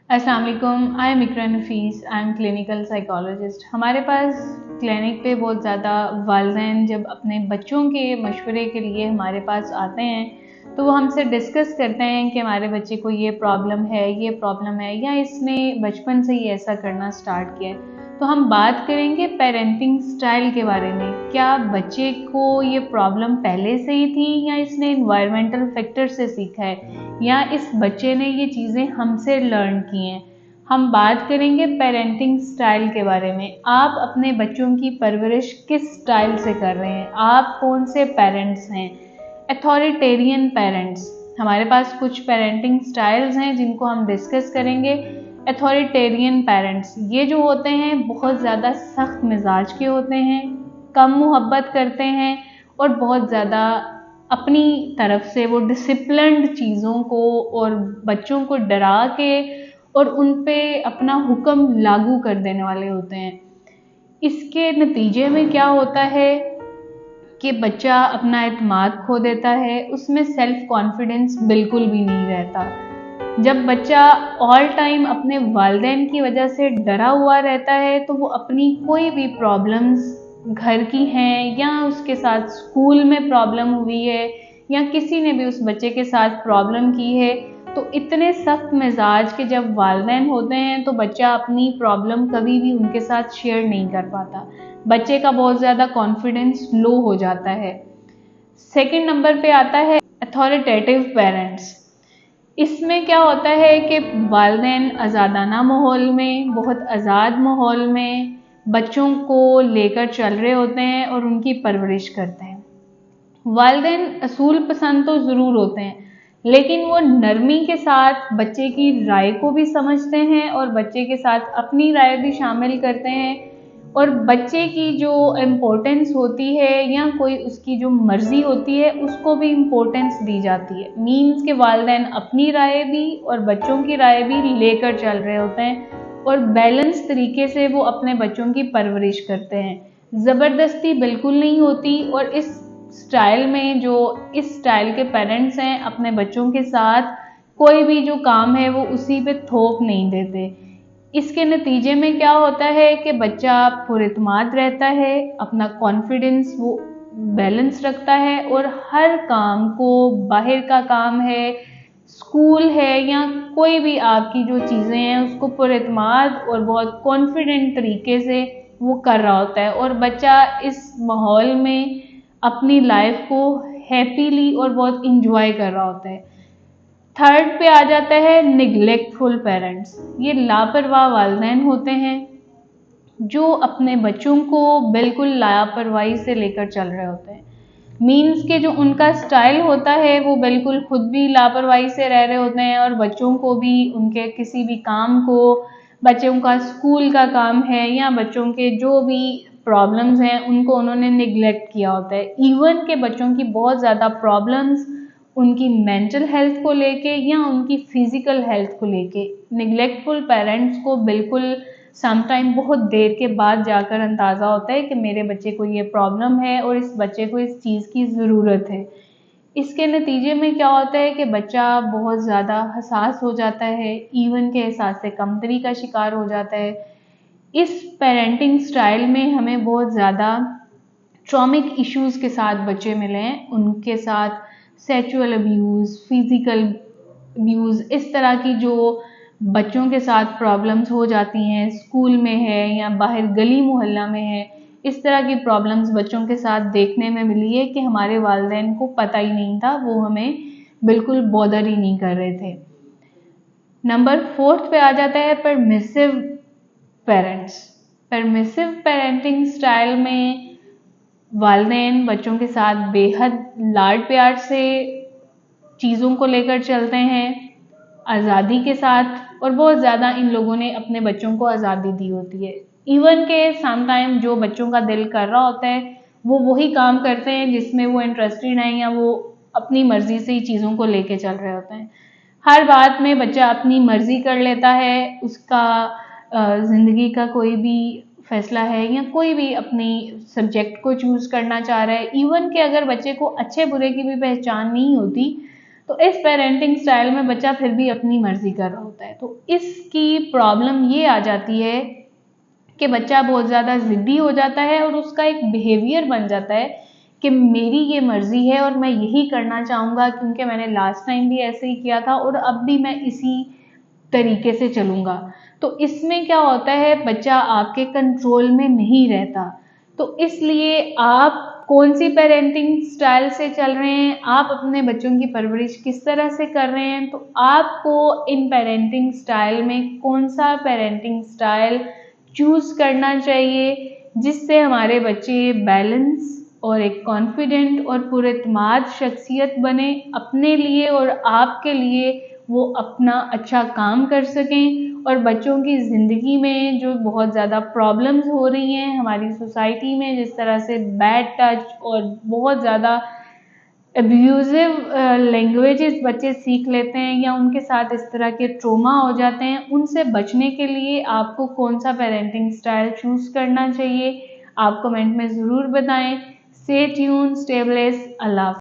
अस्सलाम वालेकुम, I am Iqra Nafees, I am clinical psychologist. हमारे पास क्लिनिक पे बहुत ज़्यादा वालिदैन जब अपने बच्चों के मशवरे के लिए हमारे पास आते हैं तो वो हमसे डिस्कस करते हैं कि हमारे बच्चे को ये प्रॉब्लम है या इसने बचपन से ही ऐसा करना स्टार्ट किया है। तो हम बात करेंगे पेरेंटिंग स्टाइल के बारे में। क्या बच्चे को ये प्रॉब्लम पहले से ही थी या इसने इन्वायरमेंटल फैक्टर से सीखा है या इस बच्चे ने ये चीज़ें हमसे लर्न की हैं। हम बात करेंगे पेरेंटिंग स्टाइल के बारे में। आप अपने बच्चों की परवरिश किस स्टाइल से कर रहे हैं, आप कौन से पेरेंट्स हैं। अथॉरिटेरियन पेरेंट्स, हमारे पास कुछ पेरेंटिंग स्टाइल्स हैं जिनको हम डिस्कस करेंगे। अथॉरिटेरियन पेरेंट्स ये जो होते हैं बहुत ज़्यादा सख्त मिजाज के होते हैं, कम मोहब्बत करते हैं और बहुत ज़्यादा अपनी तरफ से वो डिसिप्लिन्ड चीज़ों को और बच्चों को डरा के और उन पे अपना हुक्म लागू कर देने वाले होते हैं। इसके नतीजे में क्या होता है कि बच्चा अपना एतमाद खो देता है, उसमें सेल्फ कॉन्फिडेंस बिल्कुल भी नहीं रहता। जब बच्चा ऑल टाइम अपने वालिदैन की वजह से डरा हुआ रहता है तो वो अपनी कोई भी प्रॉब्लम्स घर की हैं या उसके साथ स्कूल में प्रॉब्लम हुई है या किसी ने भी उस बच्चे के साथ प्रॉब्लम की है, तो इतने सख्त मिजाज के जब वालिदैन होते हैं तो बच्चा अपनी प्रॉब्लम कभी भी उनके साथ शेयर नहीं कर पाता। बच्चे का बहुत ज़्यादा कॉन्फिडेंस लो हो जाता है। सेकंड नंबर पे आता है अथॉरिटेटिव पेरेंट्स। इसमें क्या होता है कि वालिदैन आज़ादाना माहौल में, बहुत आज़ाद माहौल में बच्चों को लेकर चल रहे होते हैं और उनकी परवरिश करते हैं। वालिदैन असूल पसंद तो ज़रूर होते हैं लेकिन वो नरमी के साथ बच्चे की राय को भी समझते हैं और बच्चे के साथ अपनी राय भी शामिल करते हैं और बच्चे की जो इम्पोर्टेंस होती है या कोई उसकी जो मर्ज़ी होती है उसको भी इम्पोर्टेंस दी जाती है। मीन्स के वालिदैन अपनी राय भी और बच्चों की राय भी लेकर चल रहे होते हैं और बैलेंस तरीके से वो अपने बच्चों की परवरिश करते हैं। ज़बरदस्ती बिल्कुल नहीं होती और इस स्टाइल में जो इस स्टाइल के पेरेंट्स हैं अपने बच्चों के साथ कोई भी जो काम है वो उसी पे थोप नहीं देते। इसके नतीजे में क्या होता है कि बच्चा पुरइत्माद रहता है, अपना कॉन्फिडेंस वो बैलेंस रखता है और हर काम को, बाहर का काम है, स्कूल है या कोई भी आपकी जो चीज़ें हैं उसको पुरइत्माद और बहुत कॉन्फिडेंट तरीके से वो कर रहा होता है और बच्चा इस माहौल में अपनी लाइफ को हैप्पीली और बहुत इंजॉय कर रहा होता है। थर्ड पे आ जाता है निग्लेक्टफुल पेरेंट्स। ये लापरवाह वालिदैन होते हैं जो अपने बच्चों को बिल्कुल लापरवाही से लेकर चल रहे होते हैं। मीन्स के जो उनका स्टाइल होता है वो बिल्कुल खुद भी लापरवाही से रह रहे होते हैं और बच्चों को भी उनके किसी भी काम को, बच्चों का स्कूल का काम है या बच्चों के जो भी प्रॉब्लम्स हैं उनको उन्होंने निगलेक्ट किया होता है। इवन के बच्चों की बहुत ज़्यादा प्रॉब्लम्स उनकी मेंटल हेल्थ को लेके या उनकी फिजिकल हेल्थ को लेके निगलेक्टफुल पेरेंट्स को बिल्कुल समटाइम बहुत देर के बाद जाकर अंदाज़ा होता है कि मेरे बच्चे को ये प्रॉब्लम है और इस बच्चे को इस चीज़ की ज़रूरत है। इसके नतीजे में क्या होता है कि बच्चा बहुत ज़्यादा हसास हो जाता है, इवन के एहसास से कमतरी का शिकार हो जाता है। इस पेरेंटिंग स्टाइल में हमें बहुत ज़्यादा ट्रॉमिक इश्यूज़ के साथ बच्चे मिले हैं। उनके साथ सेक्सुअल अब्यूज़, फिज़िकल अब्यूज़, इस तरह की जो बच्चों के साथ प्रॉब्लम्स हो जाती हैं, स्कूल में है या बाहर गली मोहल्ला में है, इस तरह की प्रॉब्लम्स बच्चों के साथ देखने में मिली है कि हमारे वालिदैन को पता ही नहीं था, वो हमें बिल्कुल बॉदर ही नहीं कर रहे थे। नंबर फोर्थ पे आ जाता है permissive parents. Permissive parenting style में वालिदैन बच्चों के साथ बेहद लाड प्यार से चीज़ों को लेकर चलते हैं, आज़ादी के साथ, और बहुत ज़्यादा इन लोगों ने अपने बच्चों को आज़ादी दी होती है। इवन के समटाइम जो बच्चों का दिल कर रहा होता है वो वही काम करते हैं जिसमें वो इंटरेस्टेड हैं या वो अपनी मर्ज़ी से ही चीज़ों को लेके चल रहे होते हैं। हर बात में बच्चा अपनी मर्ज़ी कर लेता है, उसका ज़िंदगी का कोई भी फैसला है या कोई भी अपनी सब्जेक्ट को चूज़ करना चाह रहा है। इवन कि अगर बच्चे को अच्छे बुरे की भी पहचान नहीं होती तो इस पेरेंटिंग स्टाइल में बच्चा फिर भी अपनी मर्जी कर रहा होता है। तो इसकी प्रॉब्लम ये आ जाती है कि बच्चा बहुत ज़्यादा ज़िद्दी हो जाता है और उसका एक बिहेवियर बन जाता है कि मेरी ये मर्जी है और मैं यही करना चाहूँगा, क्योंकि मैंने लास्ट टाइम भी ऐसे ही किया था और अब भी मैं इसी तरीके से चलूँगा। तो इसमें क्या होता है, बच्चा आपके कंट्रोल में नहीं रहता। तो इसलिए आप कौन सी पेरेंटिंग स्टाइल से चल रहे हैं, आप अपने बच्चों की परवरिश किस तरह से कर रहे हैं, तो आपको इन पेरेंटिंग स्टाइल में कौन सा पेरेंटिंग स्टाइल चूज करना चाहिए जिससे हमारे बच्चे बैलेंस और एक कॉन्फिडेंट और पुरएतमाद शख्सियत बने अपने लिए और आपके लिए, वो अपना अच्छा काम कर सकें और बच्चों की ज़िंदगी में जो बहुत ज़्यादा प्रॉब्लम्स हो रही हैं हमारी सोसाइटी में, जिस तरह से बैड टच और बहुत ज़्यादा अब्यूज़िव लैंग्वेजेस बच्चे सीख लेते हैं या उनके साथ इस तरह के ट्रोमा हो जाते हैं, उनसे बचने के लिए आपको कौन सा पेरेंटिंग स्टाइल चूज़ करना चाहिए, आप कमेंट में ज़रूर बताएं। स्टे ट्यून, स्टे ब्लेस्ड, अल्लाह।